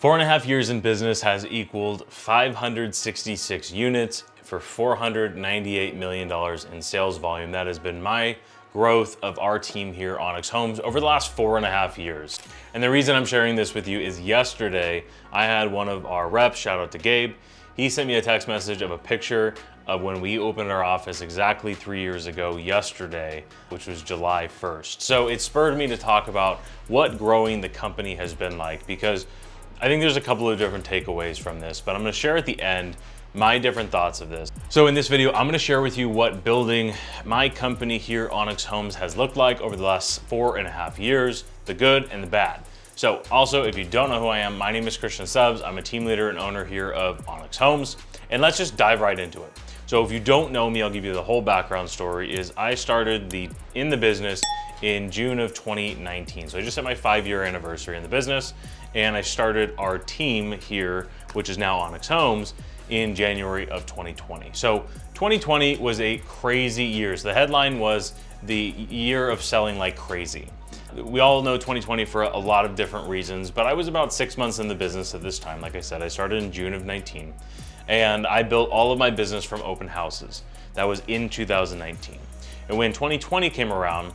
4.5 years in business has equaled 566 units for $498 million in sales volume. That has been my growth of our team here, Onyx Homes, over the last 4.5 years. And the reason I'm sharing this with you is yesterday, I had one of our reps, shout out to Gabe, he sent me a text message of a picture of when we opened our office exactly 3 years ago yesterday, which was July 1st. So it spurred me to talk about what growing the company has been like, because I think there's a couple of different takeaways from this, but I'm gonna share at the end my different thoughts of this. So in this video, I'm gonna share with you what building my company here, Onyx Homes, has looked like over the last 4.5 years, the good and the bad. So also, if you don't know who I am, my name is Christian Stubbs. I'm a team leader and owner here of Onyx Homes, and let's just dive right into it. So if you don't know me, I'll give you the whole background story. Is I started in the business in June of 2019. So I just had my 5-year anniversary in the business, and I started our team here, which is now Onyx Homes, in January of 2020. So 2020 was a crazy year. So the headline was the year of selling like crazy. We all know 2020 for a lot of different reasons, but I was about 6 months in the business at this time. Like I said, I started in June of 19, and I built all of my business from open houses. That was in 2019. And when 2020 came around,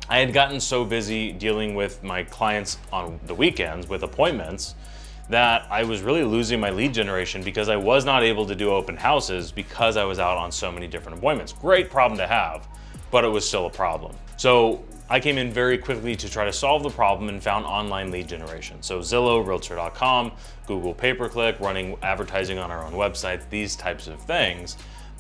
I had gotten so busy dealing with my clients on the weekends with appointments that I was really losing my lead generation because I was not able to do open houses because I was out on so many different appointments. Great problem to have, but it was still a problem. So I came in very quickly to try to solve the problem and found online lead generation. So Zillow, Realtor.com, Google pay-per-click, running advertising on our own website, these types of things.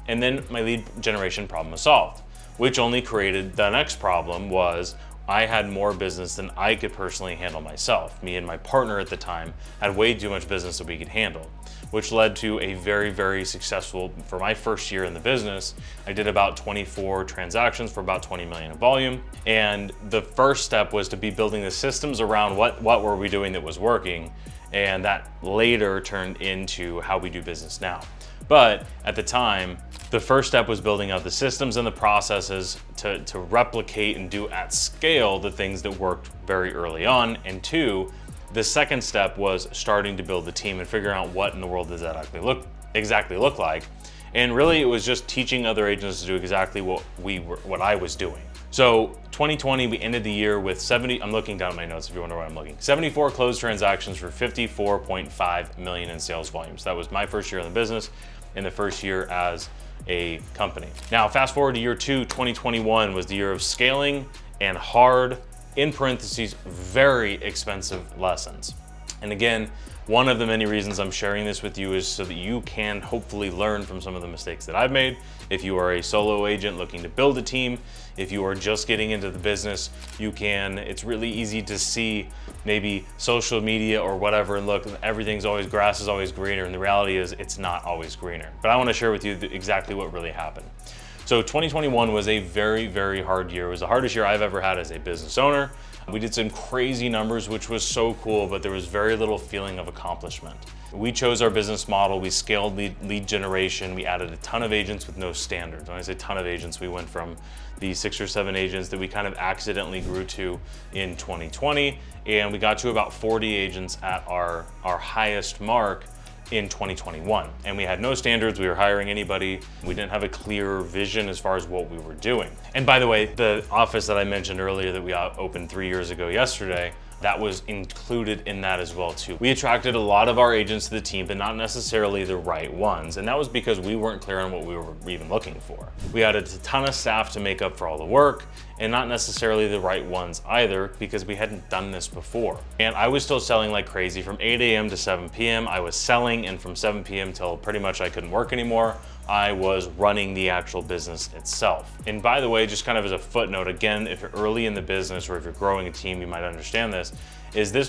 And then my lead generation problem was solved, which only created the next problem. Was I had more business than I could personally handle myself. Me and my partner at the time had way too much business that we could handle, which led to a very, very successful, for my first year in the business, I did about 24 transactions for about 20 million in volume. And the first step was to be building the systems around what were we doing that was working. And that later turned into how we do business now. But at the time, the first step was building out the systems and the processes to replicate and do at scale the things that worked very early on. And two, the second step was starting to build the team and figuring out what in the world does that exactly look like. And really it was just teaching other agents to do exactly what I was doing. So 2020, we ended the year with 70, I'm looking down at my notes if you wonder why I'm looking, 74 closed transactions for 54.5 million in sales volumes. That was my first year in the business and the first year as a company. Now, fast forward to year 2, 2021 was the year of scaling and hard, in parentheses, very expensive lessons. And again, one of the many reasons I'm sharing this with you is so that you can hopefully learn from some of the mistakes that I've made. If you are a solo agent looking to build a team, if you are just getting into the business, it's really easy to see maybe social media or whatever and look, grass is always greener, and the reality is it's not always greener. But I want to share with you exactly what really happened. So 2021 was a very, very hard year. It was the hardest year I've ever had as a business owner. We did some crazy numbers, which was so cool, but there was very little feeling of accomplishment. We chose our business model, we scaled lead generation, we added a ton of agents with no standards. When I say ton of agents, we went from the 6 or 7 agents that we kind of accidentally grew to in 2020, and we got to about 40 agents at our highest mark in 2021. And we had no standards, we were hiring anybody. We didn't have a clear vision as far as what we were doing. And by the way, the office that I mentioned earlier that we opened 3 years ago yesterday, that was included in that as well too. We attracted a lot of our agents to the team, but not necessarily the right ones. And that was because we weren't clear on what we were even looking for. We had a ton of staff to make up for all the work, and not necessarily the right ones either, because we hadn't done this before. And I was still selling like crazy from 8 a.m. to 7 p.m. I was selling, and from 7 p.m. till pretty much I couldn't work anymore, I was running the actual business itself. And by the way, just kind of as a footnote, again, if you're early in the business or if you're growing a team, you might understand this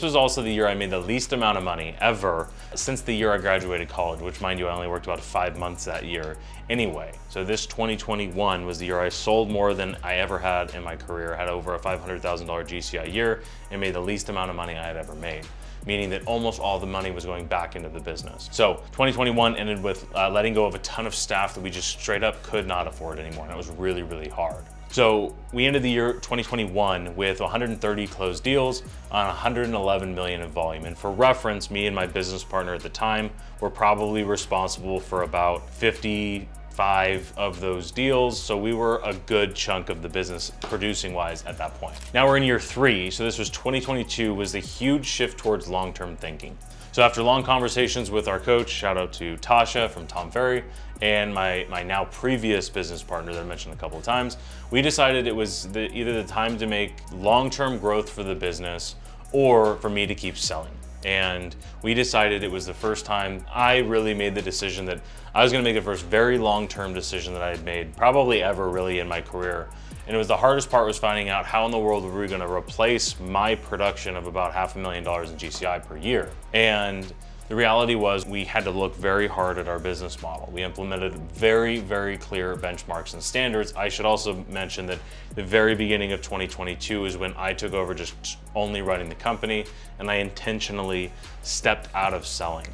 was also the year I made the least amount of money ever since the year I graduated college, which, mind you, I only worked about 5 months that year anyway. So this 2021 was the year I sold more than I ever had in my career. I had over a $500,000 GCI year and made the least amount of money I had ever made, meaning that almost all the money was going back into the business. So 2021 ended with letting go of a ton of staff that we just straight up could not afford anymore. And it was really, really hard. So we ended the year 2021 with 130 closed deals on 111 million in volume. And for reference, me and my business partner at the time were probably responsible for about 55 of those deals. So we were a good chunk of the business producing wise at that point. Now we're in year 3. So this was 2022, was a huge shift towards long-term thinking. So after long conversations with our coach, shout out to Tasha from Tom Ferry, and my now previous business partner that I mentioned a couple of times, we decided it was either the time to make long-term growth for the business or for me to keep selling. And we decided it was the first time I really made the decision that I was gonna make the first very long-term decision that I had made probably ever really in my career. And it was the hardest part, was finding out how in the world were we gonna replace my production of about $500,000 in GCI per year. And the reality was we had to look very hard at our business model. We implemented very, very clear benchmarks and standards. I should also mention that the very beginning of 2022 is when I took over just only running the company, and I intentionally stepped out of selling.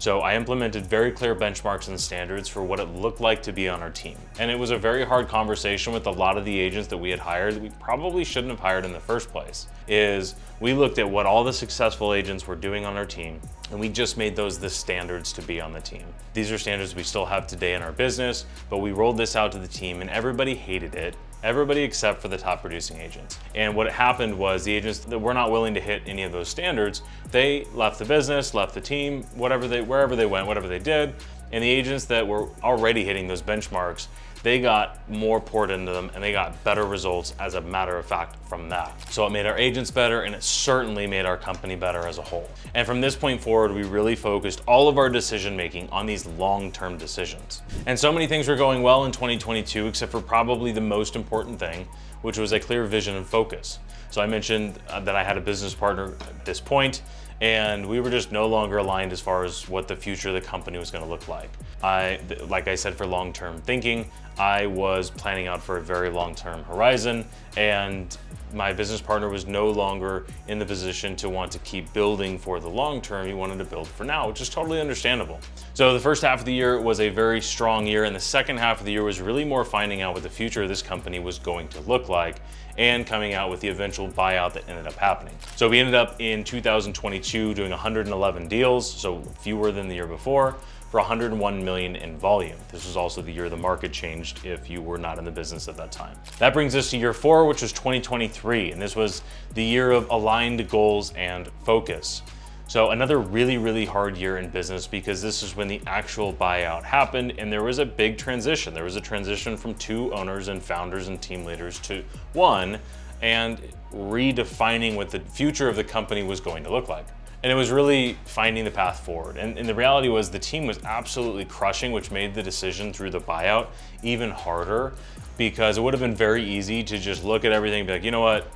So I implemented very clear benchmarks and standards for what it looked like to be on our team. And it was a very hard conversation with a lot of the agents that we had hired that we probably shouldn't have hired in the first place. Is we looked at what all the successful agents were doing on our team, and we just made those the standards to be on the team. These are standards we still have today in our business, but we rolled this out to the team and everybody hated it. Everybody except for the top producing agents. And what happened was the agents that were not willing to hit any of those standards, they left the business, left the team, wherever they went, whatever they did. And the agents that were already hitting those benchmarks, they got more poured into them and they got better results as a matter of fact from that. So it made our agents better, and it certainly made our company better as a whole. And from this point forward, we really focused all of our decision making on these long-term decisions. And so many things were going well in 2022, except for probably the most important thing, which was a clear vision and focus. So I mentioned that I had a business partner at this point, and we were just no longer aligned as far as what the future of the company was gonna look like. Like I said, for long-term thinking, I was planning out for a very long-term horizon, and my business partner was no longer in the position to want to keep building for the long term. He wanted to build for now, which is totally understandable. So the first half of the year was a very strong year, and the second half of the year was really more finding out what the future of this company was going to look like and coming out with the eventual buyout that ended up happening. So we ended up in 2022 doing 111 deals, so fewer than the year before, for 101 million in volume. This was also the year the market changed if you were not in the business at that time. That brings us to year 4, which was 2023, and this was the year of aligned goals and focus. So another really, really hard year in business, because this is when the actual buyout happened, and there was a big transition. There was a transition from 2 owners and founders and team leaders to 1, and redefining what the future of the company was going to look like. And it was really finding the path forward. And the reality was the team was absolutely crushing, which made the decision through the buyout even harder, because it would have been very easy to just look at everything and be like, you know what,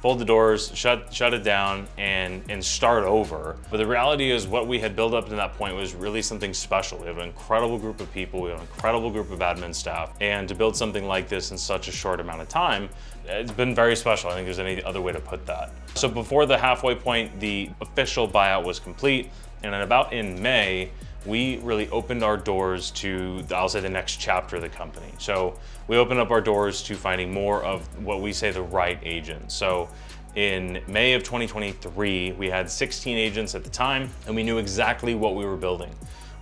fold the doors, shut it down, and start over. But the reality is what we had built up to that point was really something special. We have an incredible group of people, we have an incredible group of admin staff, and to build something like this in such a short amount of time, it's been very special. I think there's any other way to put that. So before the halfway point, the official buyout was complete, and then about in May, we really opened our doors to, I'll say, the next chapter of the company. So we opened up our doors to finding more of what we say the right agents. So in May of 2023, we had 16 agents at the time, and we knew exactly what we were building.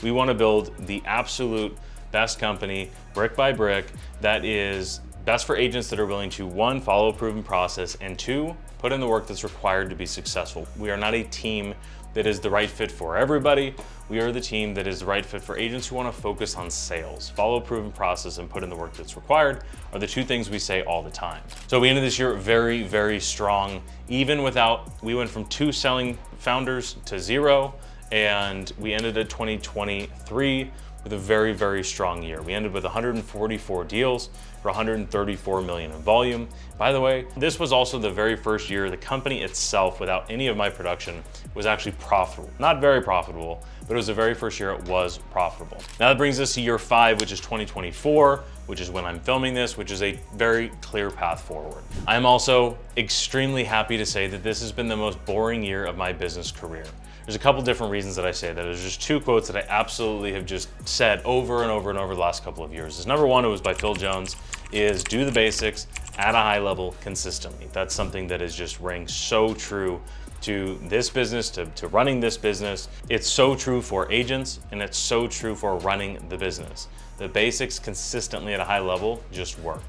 We want to build the absolute best company, brick by brick, that is best for agents that are willing to, 1, follow a proven process, and 2, put in the work that's required to be successful. We are not a team that is the right fit for everybody. We are the team that is the right fit for agents who want to focus on sales. Follow a proven process and put in the work that's required are the 2 things we say all the time. So we ended this year very, very strong. Even without, we went from 2 selling founders to 0, and we ended at 2023 with a very, very strong year. We ended with 144 deals for 134 million in volume. By the way, this was also the very first year the company itself, without any of my production, was actually profitable. Not very profitable, but it was the very first year it was profitable. Now that brings us to year 5, which is 2024, which is when I'm filming this, which is a very clear path forward. I'm also extremely happy to say that this has been the most boring year of my business career. There's a couple different reasons that I say that. There's just 2 quotes that I absolutely have just said over and over and over the last couple of years. Number 1, it was by Phil Jones, is do the basics, at a high level consistently. That's something that is just rang so true to this business, to running this business. It's so true for agents, and it's so true for running the business. The basics consistently at a high level just work.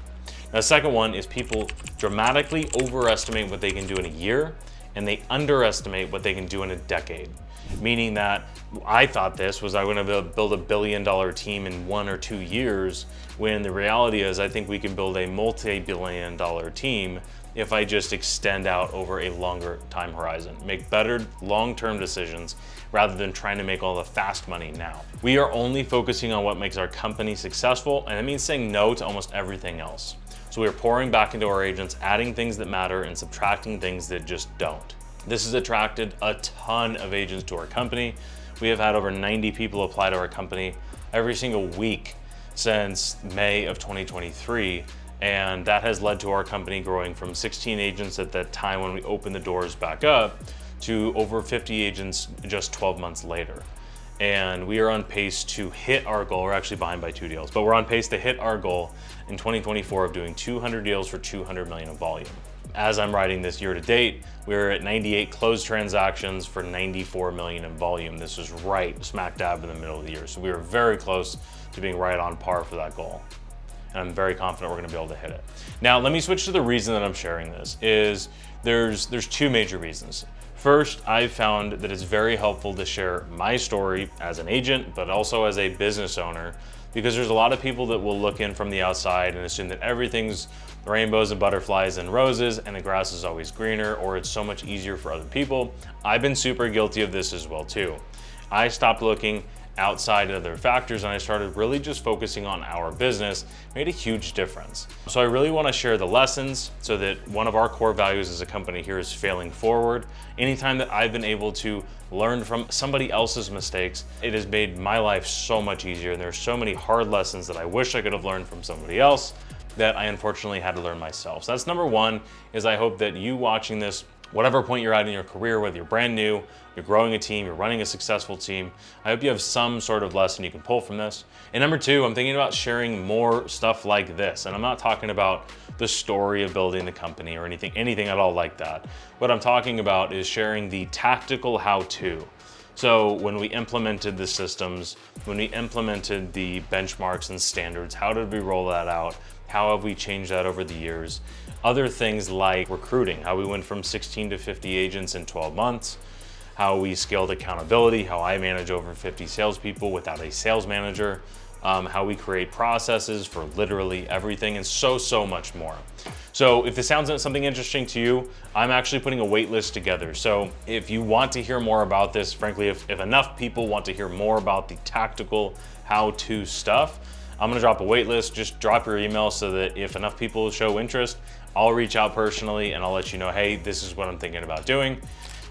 Now, the second one is people dramatically overestimate what they can do in a year, and they underestimate what they can do in a decade. Meaning that I thought this was, I'm gonna build $1 billion team in 1 or 2 years, when the reality is I think we can build a multi-billion dollar team if I just extend out over a longer time horizon, make better long-term decisions rather than trying to make all the fast money now. We are only focusing on what makes our company successful, and it means saying no to almost everything else. So we are pouring back into our agents, adding things that matter and subtracting things that just don't. This has attracted a ton of agents to our company. We have had over 90 people apply to our company every single week since May of 2023. And that has led to our company growing from 16 agents at that time when we opened the doors back up to over 50 agents just 12 months later. And we are on pace to hit our goal. We're actually behind by 2 deals, but we're on pace to hit our goal in 2024 of doing 200 deals for 200 million of volume. As I'm writing this year to date, we're at 98 closed transactions for 94 million in volume. This is right smack dab in the middle of the year. So we are very close to being right on par for that goal. And I'm very confident we're gonna be able to hit it. Now, let me switch to the reason that I'm sharing this is there's 2 major reasons. First, I've found that it's very helpful to share my story as an agent, but also as a business owner, because there's a lot of people that will look in from the outside and assume that everything's rainbows and butterflies and roses and the grass is always greener, or it's so much easier for other people. I've been super guilty of this as well too. I stopped looking outside of other factors and I started really just focusing on our business. Made a huge difference. So I really want to share the lessons so that one of our core values as a company here is failing forward. Anytime that I've been able to learn from somebody else's mistakes, it has made my life so much easier. And there's so many hard lessons that I wish I could have learned from somebody else that I unfortunately had to learn myself. So that's number 1, is I hope that you watching this, whatever point you're at in your career, whether you're brand new, you're growing a team, you're running a successful team, I hope you have some sort of lesson you can pull from this. And number 2, I'm thinking about sharing more stuff like this. And I'm not talking about the story of building the company or anything at all like that. What I'm talking about is sharing the tactical how-to. So when we implemented the systems, when we implemented the benchmarks and standards, how did we roll that out? How have we changed that over the years? Other things like recruiting, how we went from 16 to 50 agents in 12 months, how we scaled accountability, how I manage over 50 salespeople without a sales manager, how we create processes for literally everything, and so much more. So if this sounds something interesting to you, I'm actually putting a wait list together. So if you want to hear more about this, frankly, if enough people want to hear more about the tactical how-to stuff, I'm gonna drop a wait list. Just drop your email so that if enough people show interest, I'll reach out personally and I'll let you know, hey, this is what I'm thinking about doing.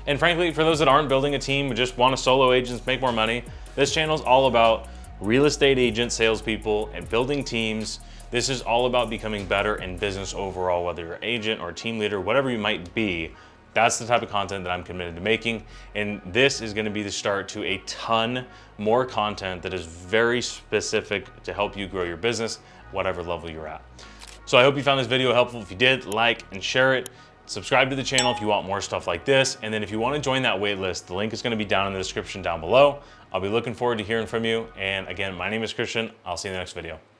And frankly, for those that aren't building a team, but just want to solo agents make more money, this channel is all about real estate agent salespeople and building teams. This is all about becoming better in business overall, whether you're an agent or a team leader, whatever you might be. That's the type of content that I'm committed to making. And this is gonna be the start to a ton more content that is very specific to help you grow your business, whatever level you're at. So I hope you found this video helpful. If you did, like and share it. Subscribe to the channel if you want more stuff like this. And then if you want to join that wait list, the link is going to be down in the description down below. I'll be looking forward to hearing from you. And again, my name is Christian. I'll see you in the next video.